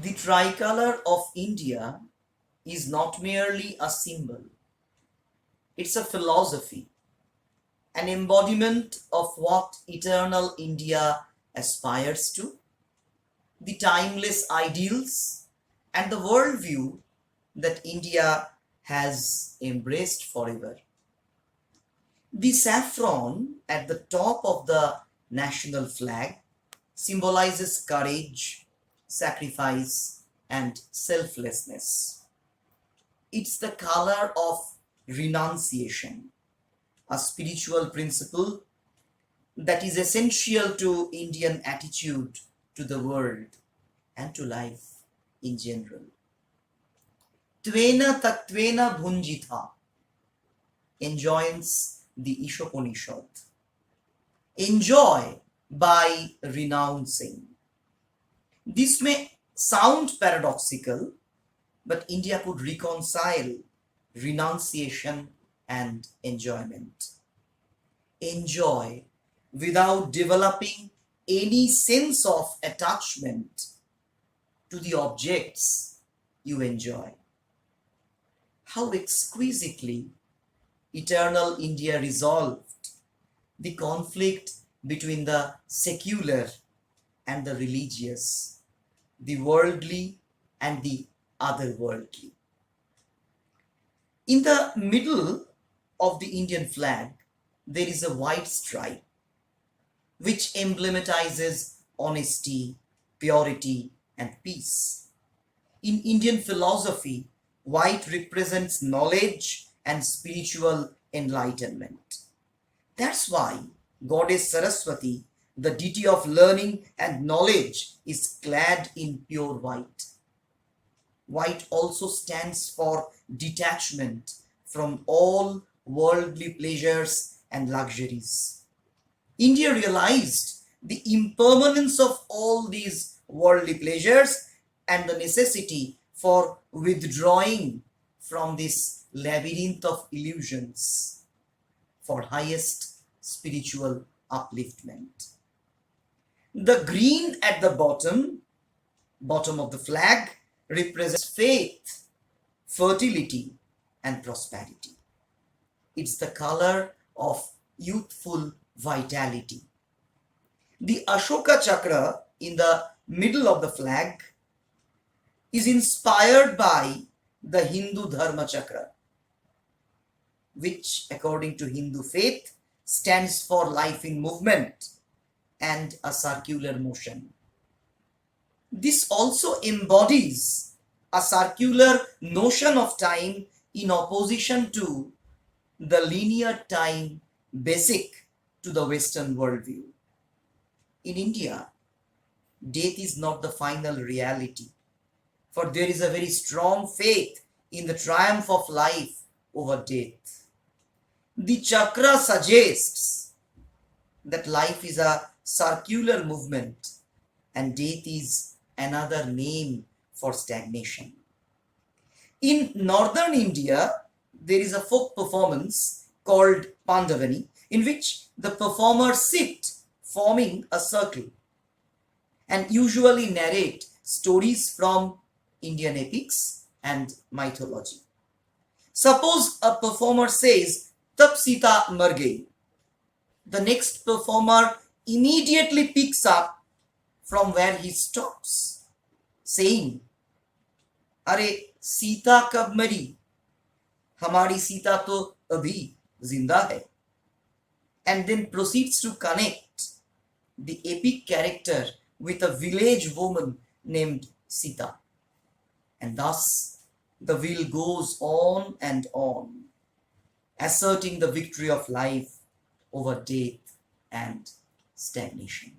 The tricolor of India is not merely a symbol, it's a philosophy, an embodiment of what eternal India aspires to, the timeless ideals, and the worldview that India has embraced forever. The saffron at the top of the national flag symbolizes courage, sacrifice, and selflessness. It's the color of renunciation, a spiritual principle that is essential to Indian attitude to the world and to life in general. Tvena tatvena bhunjitha enjoins the Ishopanishad. Enjoy by renouncing. This may sound paradoxical, but India could reconcile renunciation and enjoyment. Enjoy without developing any sense of attachment to the objects you enjoy. How exquisitely eternal India resolved the conflict between the secular and the religious, the worldly and the otherworldly. In the middle of the Indian flag, there is a white stripe which emblematizes honesty, purity, and peace. In Indian philosophy, white represents knowledge and spiritual enlightenment. That's why Goddess Saraswati, the deity of learning and knowledge, is clad in pure white. White also stands for detachment from all worldly pleasures and luxuries. India realized the impermanence of all these worldly pleasures and the necessity for withdrawing from this labyrinth of illusions for highest spiritual upliftment. The green at the bottom of the flag, represents faith, fertility, and prosperity. It's the color of youthful vitality. The Ashoka Chakra in the middle of the flag is inspired by the Hindu Dharma Chakra, which, according to Hindu faith, stands for life in movement and a circular motion. This also embodies a circular notion of time in opposition to the linear time basic to the Western worldview. In India, death is not the final reality, for there is a very strong faith in the triumph of life over death. The chakra suggests that life is a circular movement and death is another name for stagnation. In northern India, there is a folk performance called Pandavani, in which the performers sit forming a circle and usually narrate stories from Indian epics and mythology. Suppose a performer says, "Tab Sita mar gayi." The next performer immediately picks up from where he stops, saying, "अरे सीता कब मरी? हमारी सीता तो अभी जिंदा है," and then proceeds to connect the epic character with a village woman named Sita. And thus the wheel goes on and on, asserting the victory of life over death and stagnation.